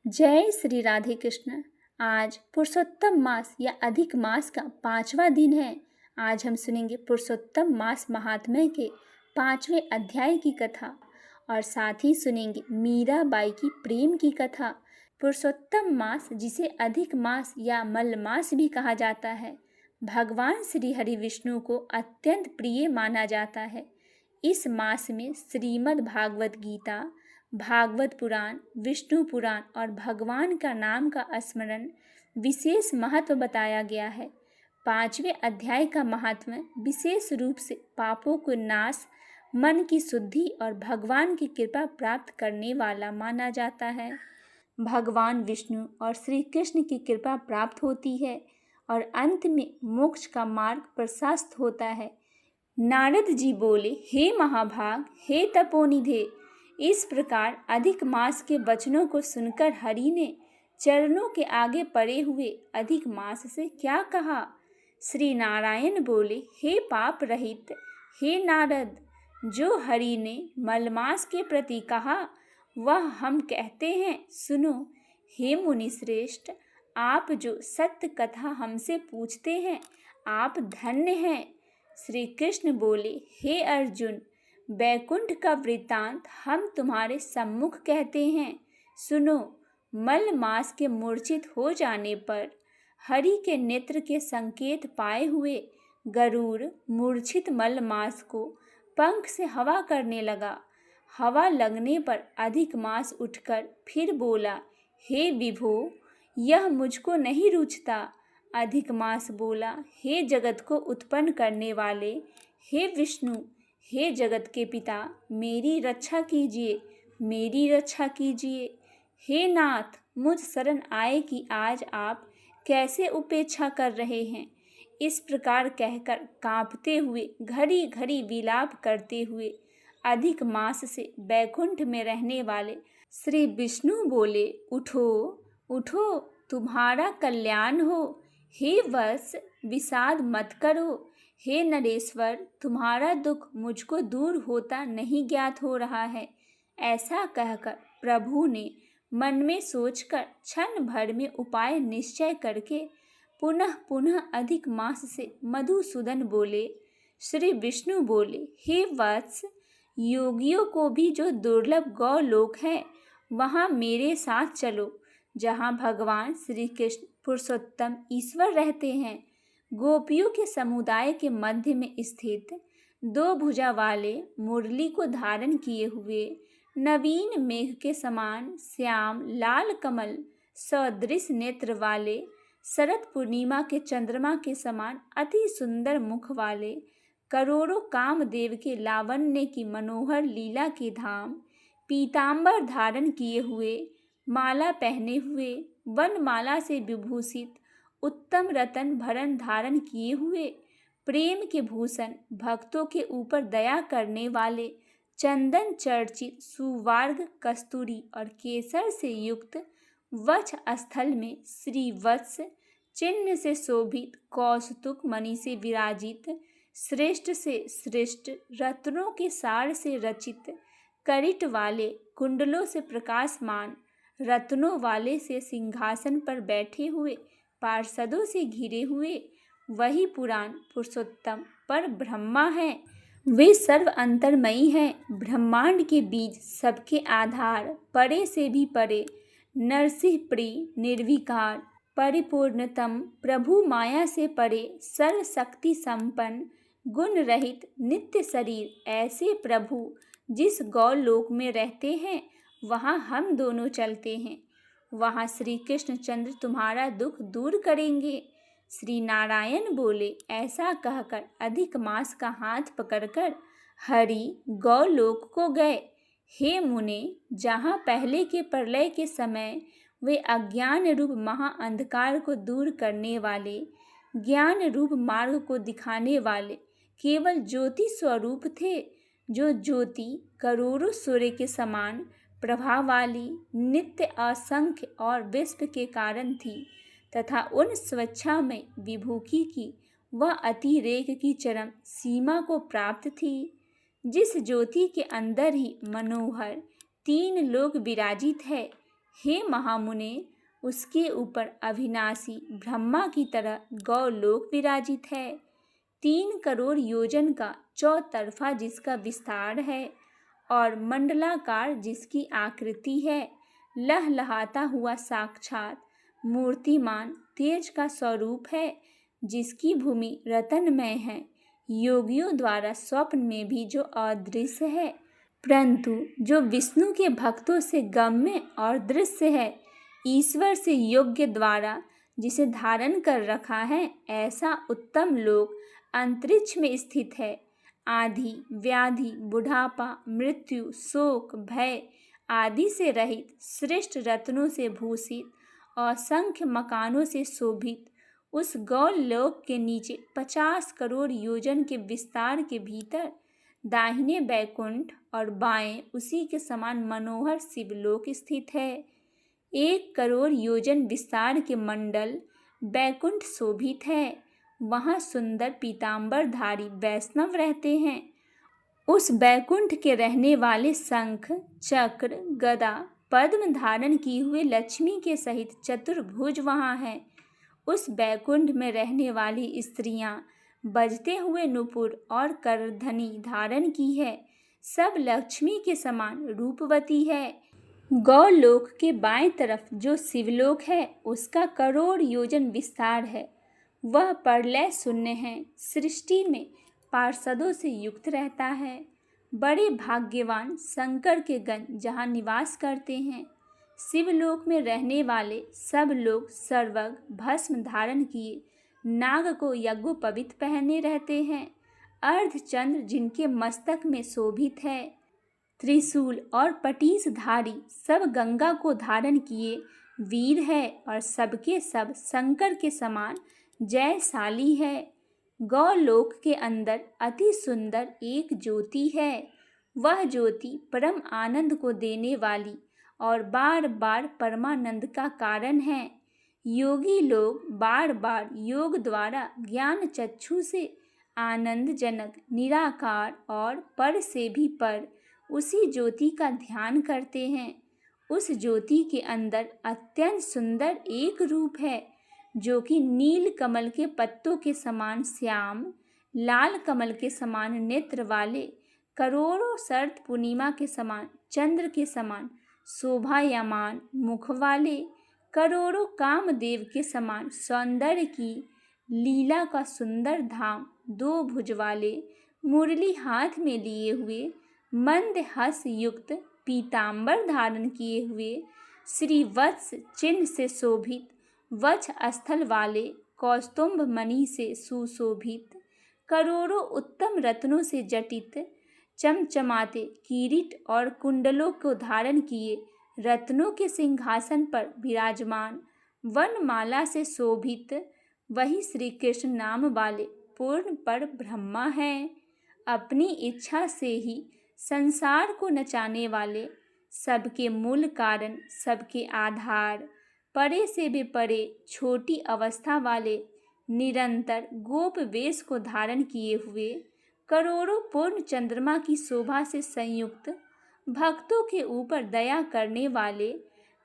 जय श्री राधे कृष्ण। आज पुरुषोत्तम मास या अधिक मास का 5वां दिन है। आज हम सुनेंगे पुरुषोत्तम मास महात्म्य के 5वें अध्याय की कथा और साथ ही सुनेंगे मीराबाई की प्रेम की कथा। पुरुषोत्तम मास, जिसे अधिक मास या मल मास भी कहा जाता है, भगवान श्री हरि विष्णु को अत्यंत प्रिय माना जाता है। इस मास में श्रीमद् भागवत गीता, भागवत पुराण, विष्णु पुराण और भगवान का नाम का स्मरण विशेष महत्व बताया गया है। 5वें अध्याय का महात्म्य विशेष रूप से पापों को नाश, मन की शुद्धि और भगवान की कृपा प्राप्त करने वाला माना जाता है। भगवान विष्णु और श्री कृष्ण की कृपा प्राप्त होती है और अंत में मोक्ष का मार्ग प्रशस्त होता है। नारद जी बोले, हे महाभाग, हे तपोनिधे। इस प्रकार अधिक मास के वचनों को सुनकर हरि ने चरणों के आगे पड़े हुए अधिक मास से क्या कहा? श्री नारायण बोले, हे पाप रहित, हे नारद, जो हरि ने मलमास के प्रति कहा वह हम कहते हैं, सुनो। हे मुनि श्रेष्ठ, आप जो सत्य कथा हमसे पूछते हैं, आप धन्य हैं। श्री कृष्ण बोले, हे अर्जुन, बैकुंठ का वृत्तांत हम तुम्हारे सम्मुख कहते हैं, सुनो। मल मास के मूर्छित हो जाने पर हरि के नेत्र के संकेत पाए हुए गरुड़ मूर्छित मल मास को पंख से हवा करने लगा। हवा लगने पर अधिक मास उठकर फिर बोला, हे विभो, यह मुझको नहीं रुचता। अधिक मास बोला, हे जगत को उत्पन्न करने वाले, हे विष्णु, हे जगत के पिता, मेरी रक्षा कीजिए, मेरी रक्षा कीजिए। हे नाथ, मुझ शरण आए कि आज आप कैसे उपेक्षा कर रहे हैं। इस प्रकार कहकर कांपते हुए घड़ी घड़ी विलाप करते हुए अधिक मास से बैकुंठ में रहने वाले श्री विष्णु बोले, उठो उठो, तुम्हारा कल्याण हो। हे वत्स, विषाद मत करो। हे नरेश्वर, तुम्हारा दुख मुझको दूर होता नहीं ज्ञात हो रहा है। ऐसा कहकर प्रभु ने मन में सोचकर क्षण भर में उपाय निश्चय करके पुनः पुनः अधिक मास से मधुसूदन बोले। श्री विष्णु बोले, हे वत्स, योगियों को भी जो दुर्लभ गौलोक है वहाँ मेरे साथ चलो, जहाँ भगवान श्री कृष्ण पुरुषोत्तम ईश्वर रहते हैं। गोपियों के समुदाय के मध्य में स्थित 2 भुजा वाले मुरली को धारण किए हुए नवीन मेघ के समान श्याम लाल कमल सदृश नेत्र वाले, शरद पूर्णिमा के चंद्रमा के समान अति सुंदर मुख वाले, करोड़ों कामदेव के लावण्य की मनोहर लीला के धाम, पीतांबर धारण किए हुए, माला पहने हुए, वनमाला से विभूषित, उत्तम रतन भरण धारण किए हुए, प्रेम के भूषण, भक्तों के ऊपर दया करने वाले, चंदन चर्चित सुवार्ग कस्तूरी और केसर से युक्त वक्ष स्थल में श्री वत्स चिन्ह से शोभित, कौस्तुक मणि से विराजित, श्रेष्ठ से श्रेष्ठ रत्नों के सार से रचित, करिट वाले, कुंडलों से प्रकाशमान, रत्नों वाले से सिंहासन पर बैठे हुए, पार्षदों से घिरे हुए वही पुराण पुरुषोत्तम पर ब्रह्मा है। वे सर्व अंतर्मयी हैं, ब्रह्मांड के बीज, सबके आधार, परे से भी परे, नरसिंह प्रिय, निर्विकार, परिपूर्णतम, प्रभु माया से परे, सर्व शक्ति संपन्न, गुण रहित, नित्य शरीर, ऐसे प्रभु जिस गौलोक में रहते हैं वहाँ हम दोनों चलते हैं। वहाँ श्री कृष्णचंद्र तुम्हारा दुख दूर करेंगे। श्री नारायण बोले। ऐसा कहकर अधिक मास का हाथ पकड़कर हरि गौलोक को गए। हे मुने, जहाँ पहले के प्रलय के समय वे अज्ञान रूप महा अंधकार को दूर करने वाले, ज्ञान रूप मार्ग को दिखाने वाले केवल ज्योति स्वरूप थे, जो ज्योति करोड़ों सूर्य के समान प्रभा वाली, नित्य, असंख्य और विश्व के कारण थी, तथा उन स्वच्छा में विभूखी की वह अतिरेक की चरम सीमा को प्राप्त थी। जिस ज्योति के अंदर ही मनोहर 3 लोक विराजित है, हे महामुने, उसके ऊपर अविनाशी ब्रह्मा की तरह गौलोक विराजित है। 3 करोड़ योजन का चौतरफा जिसका विस्तार है और मंडलाकार जिसकी आकृति है। लहलहाता हुआ साक्षात मूर्तिमान तेज का स्वरूप है, जिसकी भूमि रत्नमय है। योगियों द्वारा स्वप्न में भी जो अदृश्य है, परंतु जो विष्णु के भक्तों से गम्य और दृश्य है। ईश्वर से योग्य द्वारा जिसे धारण कर रखा है, ऐसा उत्तम लोक अंतरिक्ष में स्थित है। आधि, व्याधि, बुढ़ापा, मृत्यु, शोक, भय आदि से रहित, श्रेष्ठ रत्नों से भूषित और असंख्य मकानों से शोभित उस गौलोक के नीचे 50 करोड़ योजन के विस्तार के भीतर दाहिने बैकुंठ और बाएं उसी के समान मनोहर शिवलोक स्थित है। 1 करोड़ योजन विस्तार के मंडल बैकुंठ शोभित है। वहाँ सुंदर पीतांबरधारी वैष्णव रहते हैं। उस बैकुंठ के रहने वाले शंख, चक्र, गदा, पद्म धारण किए हुए लक्ष्मी के सहित चतुर्भुज वहाँ हैं। उस बैकुंठ में रहने वाली स्त्रियां बजते हुए नुपुर और करधनी धारण की है। सब लक्ष्मी के समान रूपवती है। गौलोक के बाएं तरफ जो शिवलोक है, उसका करोड़ योजन विस्तार है। वह प्रलय शून्य है, सृष्टि में पार्षदों से युक्त रहता है। बड़े भाग्यवान शंकर के गण जहाँ निवास करते हैं। शिवलोक में रहने वाले सब लोग सर्वग भस्म धारण किए नाग को यज्ञोपवीत पहने रहते हैं। अर्धचंद्र जिनके मस्तक में शोभित है। त्रिशूल और पटीसधारी सब गंगा को धारण किए वीर है और सबके सब शंकर के समान जयशाली है। गौलोक के अंदर अति सुंदर एक ज्योति है। वह ज्योति परम आनंद को देने वाली और बार बार परमानंद का कारण है। योगी लोग बार बार योग द्वारा ज्ञान चक्षु से आनंदजनक निराकार और पर से भी पर उसी ज्योति का ध्यान करते हैं। उस ज्योति के अंदर अत्यंत सुंदर एक रूप है, जो कि नील कमल के पत्तों के समान श्याम, लाल कमल के समान नेत्र वाले, करोड़ों शरद पूर्णिमा के समान चंद्र के समान शोभायमान मुख वाले, करोड़ों कामदेव के समान सौंदर्य की लीला का सुंदर धाम, 2 भुज वाले, मुरली हाथ में लिए हुए, मंद हस युक्त पीतांबर धारण किए हुए, श्री वत्स चिन्ह से शोभित, वक्ष स्थल वाले, कौस्तुभ मणि से सुशोभित, करोड़ों उत्तम रत्नों से जटित, चमचमाते किरीट और कुंडलों को धारण किए, रत्नों के सिंहासन पर विराजमान, वनमाला से शोभित, वही श्री कृष्ण नाम वाले पूर्ण पर ब्रह्मा हैं। अपनी इच्छा से ही संसार को नचाने वाले, सबके मूल कारण, सबके आधार, परे से भी परे छोटी अवस्था वाले, निरंतर गोप वेश को धारण किए हुए, करोड़ों पूर्ण चंद्रमा की शोभा से संयुक्त, भक्तों के ऊपर दया करने वाले,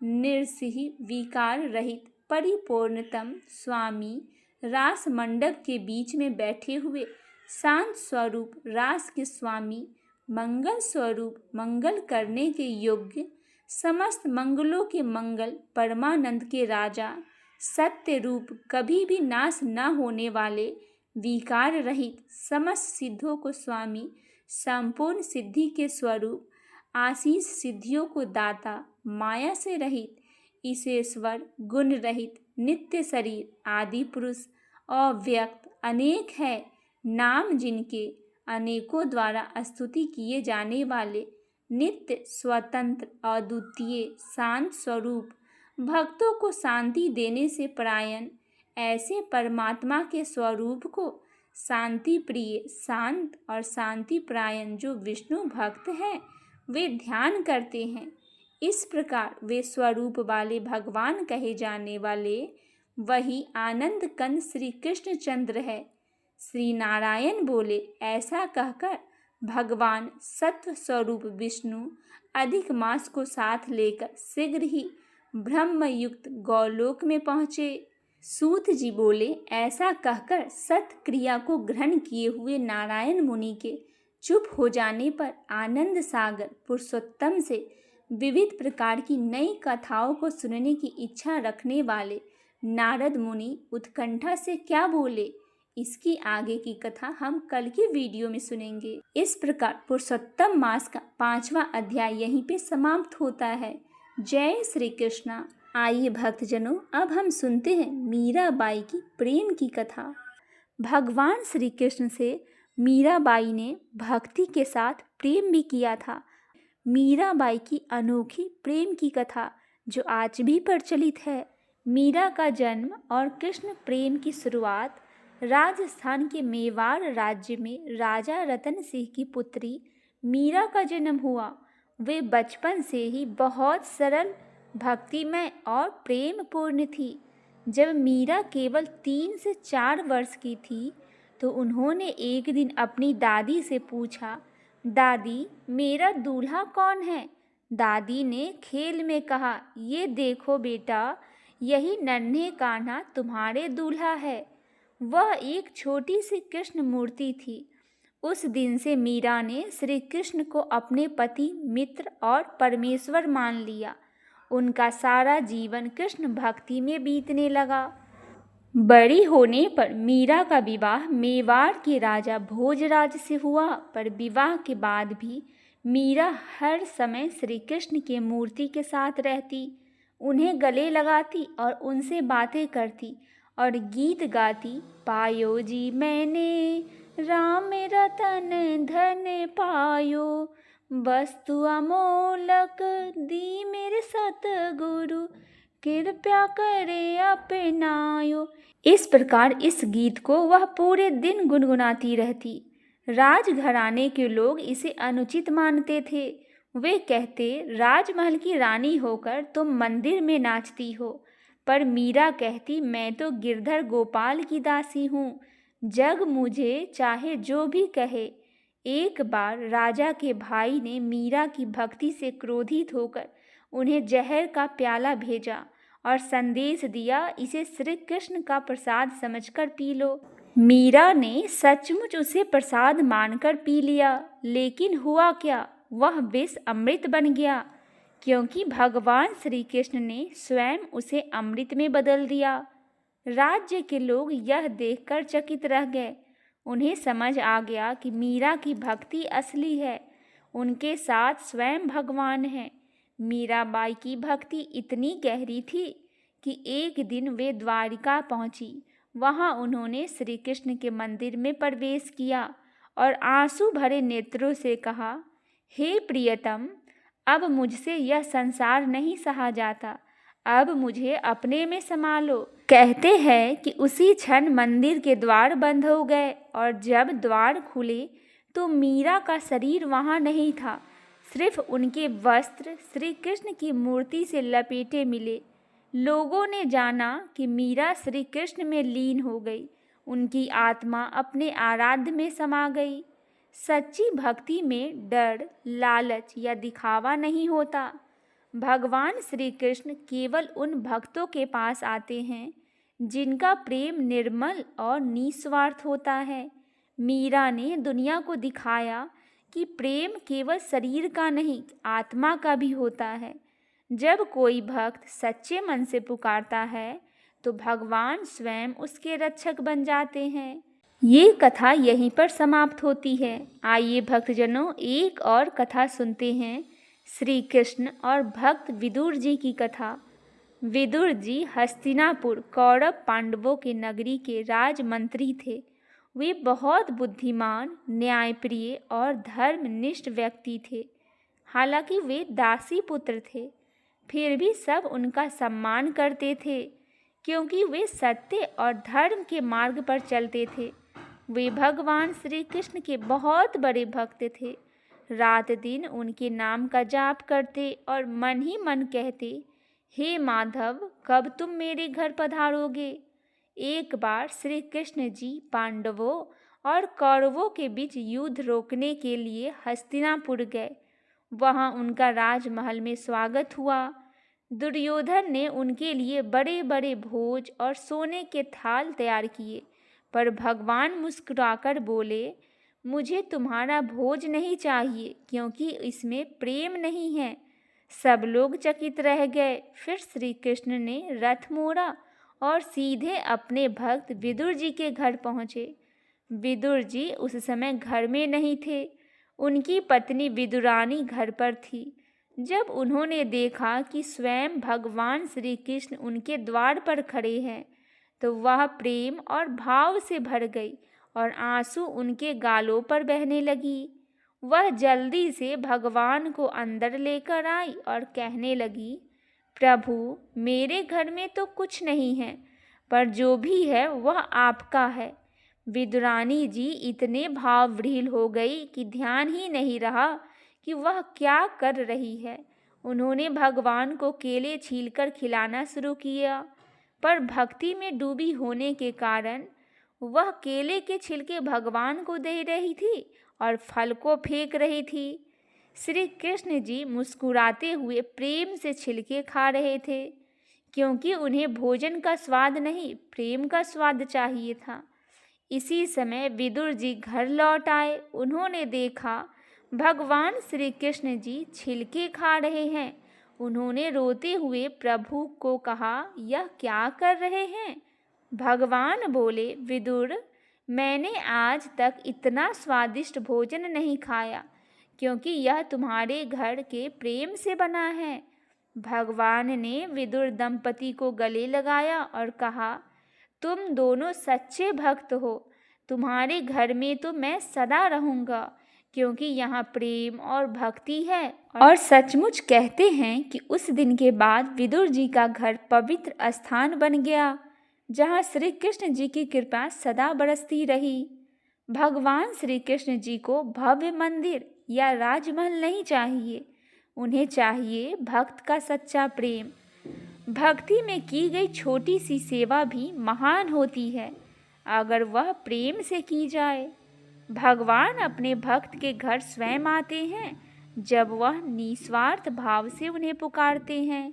निर्सिह विकार रहित परिपूर्णतम स्वामी, रास मंडप के बीच में बैठे हुए शांत स्वरूप रास के स्वामी, मंगल स्वरूप मंगल करने के योग्य, समस्त मंगलों के मंगल, परमानंद के राजा, सत्य रूप कभी भी नाश न होने वाले, विकार रहित समस्त सिद्धों को स्वामी, संपूर्ण सिद्धि के स्वरूप, आशीष सिद्धियों को दाता, माया से रहित, ईशेश्वर, गुण रहित, नित्य शरीर, आदि पुरुष, अव्यक्त, अनेक है, नाम जिनके अनेकों द्वारा स्तुति किए जाने वाले, नित्य, स्वतंत्र, अद्वितीय, शांत स्वरूप, भक्तों को शांति देने से परायण, ऐसे परमात्मा के स्वरूप को शांति प्रिय, शांत और शांति परायण जो विष्णु भक्त हैं, वे ध्यान करते हैं। इस प्रकार वे स्वरूप वाले भगवान कहे जाने वाले वही आनंद कंद श्री कृष्णचंद्र है। श्री नारायण बोले, ऐसा कहकर भगवान सत्व स्वरूप विष्णु अधिक मास को साथ लेकर शीघ्र ही ब्रह्मयुक्त गौलोक में पहुँचे। सूत जी बोले, ऐसा कहकर सत क्रिया को ग्रहण किए हुए नारायण मुनि के चुप हो जाने पर आनंद सागर पुरुषोत्तम से विविध प्रकार की नई कथाओं को सुनने की इच्छा रखने वाले नारद मुनि उत्कंठा से क्या बोले, इसकी आगे की कथा हम कल के वीडियो में सुनेंगे। इस प्रकार पुरुषोत्तम मास का 5वां अध्याय यहीं पे समाप्त होता है। जय श्री कृष्णा। आइए भक्तजनों, अब हम सुनते हैं मीराबाई की प्रेम की कथा। भगवान श्री कृष्ण से मीराबाई ने भक्ति के साथ प्रेम भी किया था। मीराबाई की अनोखी प्रेम की कथा जो आज भी प्रचलित है। मीरा का जन्म और कृष्ण प्रेम की शुरुआत राजस्थान के मेवाड़ राज्य में राजा रतन सिंह की पुत्री मीरा का जन्म हुआ। वे बचपन से ही बहुत सरल, भक्तिमय और प्रेम पूर्ण थी। जब मीरा केवल 3 से 4 वर्ष की थी तो उन्होंने एक दिन अपनी दादी से पूछा, दादी मेरा दूल्हा कौन है? दादी ने खेल में कहा, ये देखो बेटा, यही नन्हे कान्हा तुम्हारे दूल्हा है। वह एक छोटी सी कृष्ण मूर्ति थी। उस दिन से मीरा ने श्री कृष्ण को अपने पति, मित्र और परमेश्वर मान लिया। उनका सारा जीवन कृष्ण भक्ति में बीतने लगा। बड़ी होने पर मीरा का विवाह मेवाड़ के राजा भोजराज से हुआ, पर विवाह के बाद भी मीरा हर समय श्री कृष्ण के मूर्ति के साथ रहती, उन्हें गले लगाती और उनसे बातें करती और गीत गाती। पायो जी मैंने राम रतन धन पायो, वस्तु अमोलक दी मेरे सतगुरु, कृपया करे अपनायो। इस प्रकार इस गीत को वह पूरे दिन गुनगुनाती रहती। राजघराने के लोग इसे अनुचित मानते थे। वे कहते, राजमहल की रानी होकर तुम मंदिर में नाचती हो। पर मीरा कहती, मैं तो गिरधर गोपाल की दासी हूँ, जग मुझे चाहे जो भी कहे। एक बार राजा के भाई ने मीरा की भक्ति से क्रोधित होकर उन्हें जहर का प्याला भेजा और संदेश दिया, इसे श्री कृष्ण का प्रसाद समझकर पी लो। मीरा ने सचमुच उसे प्रसाद मानकर पी लिया, लेकिन हुआ क्या, वह विष अमृत बन गया, क्योंकि भगवान श्री कृष्ण ने स्वयं उसे अमृत में बदल दिया। राज्य के लोग यह देखकर चकित रह गए। उन्हें समझ आ गया कि मीरा की भक्ति असली है, उनके साथ स्वयं भगवान हैं। मीराबाई की भक्ति इतनी गहरी थी कि एक दिन वे द्वारिका पहुंची। वहां उन्होंने श्री कृष्ण के मंदिर में प्रवेश किया और आंसू भरे नेत्रों से कहा, हे प्रियतम, अब मुझसे यह संसार नहीं सहा जाता, अब मुझे अपने में समा लो। कहते हैं कि उसी क्षण मंदिर के द्वार बंद हो गए और जब द्वार खुले तो मीरा का शरीर वहां नहीं था, सिर्फ उनके वस्त्र श्री कृष्ण की मूर्ति से लपेटे मिले। लोगों ने जाना कि मीरा श्री कृष्ण में लीन हो गई, उनकी आत्मा अपने आराध्य में समा गई। सच्ची भक्ति में डर, लालच या दिखावा नहीं होता। भगवान श्री कृष्ण केवल उन भक्तों के पास आते हैं जिनका प्रेम निर्मल और निस्वार्थ होता है। मीरा ने दुनिया को दिखाया कि प्रेम केवल शरीर का नहीं, आत्मा का भी होता है। जब कोई भक्त सच्चे मन से पुकारता है तो भगवान स्वयं उसके रक्षक बन जाते हैं। ये कथा यहीं पर समाप्त होती है। आइए भक्तजनों, एक और कथा सुनते हैं, श्री कृष्ण और भक्त विदुर जी की कथा। विदुर जी हस्तिनापुर कौरव पांडवों के नगरी के राजमंत्री थे। वे बहुत बुद्धिमान, न्यायप्रिय और धर्मनिष्ठ व्यक्ति थे। हालांकि वे दासी पुत्र थे, फिर भी सब उनका सम्मान करते थे, क्योंकि वे सत्य और धर्म के मार्ग पर चलते थे। वे भगवान श्री कृष्ण के बहुत बड़े भक्त थे। रात दिन उनके नाम का जाप करते और मन ही मन कहते, हे माधव, कब तुम मेरे घर पधारोगे। एक बार श्री कृष्ण जी पांडवों और कौरवों के बीच युद्ध रोकने के लिए हस्तिनापुर गए। वहां उनका राजमहल में स्वागत हुआ। दुर्योधन ने उनके लिए बड़े बड़े भोज और सोने के थाल तैयार किए, पर भगवान मुस्कुराकर बोले, मुझे तुम्हारा भोज नहीं चाहिए, क्योंकि इसमें प्रेम नहीं है। सब लोग चकित रह गए। फिर श्री कृष्ण ने रथ मोड़ा और सीधे अपने भक्त विदुर जी के घर पहुँचे। विदुर जी उस समय घर में नहीं थे। उनकी पत्नी विदुरानी घर पर थी। जब उन्होंने देखा कि स्वयं भगवान श्री कृष्ण उनके द्वार पर खड़े हैं, तो वह प्रेम और भाव से भर गई और आंसू उनके गालों पर बहने लगी। वह जल्दी से भगवान को अंदर लेकर आई और कहने लगी, प्रभु, मेरे घर में तो कुछ नहीं है, पर जो भी है वह आपका है। विदुरानी जी इतने भावविह्वल हो गई कि ध्यान ही नहीं रहा कि वह क्या कर रही है। उन्होंने भगवान को केले छीलकर खिलाना शुरू किया, पर भक्ति में डूबी होने के कारण वह केले के छिलके भगवान को दे रही थी और फल को फेंक रही थी। श्री कृष्ण जी मुस्कुराते हुए प्रेम से छिलके खा रहे थे, क्योंकि उन्हें भोजन का स्वाद नहीं, प्रेम का स्वाद चाहिए था। इसी समय विदुर जी घर लौट आए। उन्होंने देखा भगवान श्री कृष्ण जी छिलके खा रहे हैं। उन्होंने रोते हुए प्रभु को कहा, यह क्या कर रहे हैं? भगवान बोले, विदुर, मैंने आज तक इतना स्वादिष्ट भोजन नहीं खाया, क्योंकि यह तुम्हारे घर के प्रेम से बना है। भगवान ने विदुर दंपति को गले लगाया और कहा, तुम दोनों सच्चे भक्त हो। तुम्हारे घर में तो मैं सदा रहूँगा, क्योंकि यहाँ प्रेम और भक्ति है। और सचमुच कहते हैं कि उस दिन के बाद विदुर जी का घर पवित्र स्थान बन गया, जहाँ श्री कृष्ण जी की कृपा सदा बरसती रही। भगवान श्री कृष्ण जी को भव्य मंदिर या राजमहल नहीं चाहिए, उन्हें चाहिए भक्त का सच्चा प्रेम। भक्ति में की गई छोटी सी सेवा भी महान होती है, अगर वह प्रेम से की जाए। भगवान अपने भक्त के घर स्वयं आते हैं, जब वह निस्वार्थ भाव से उन्हें पुकारते हैं।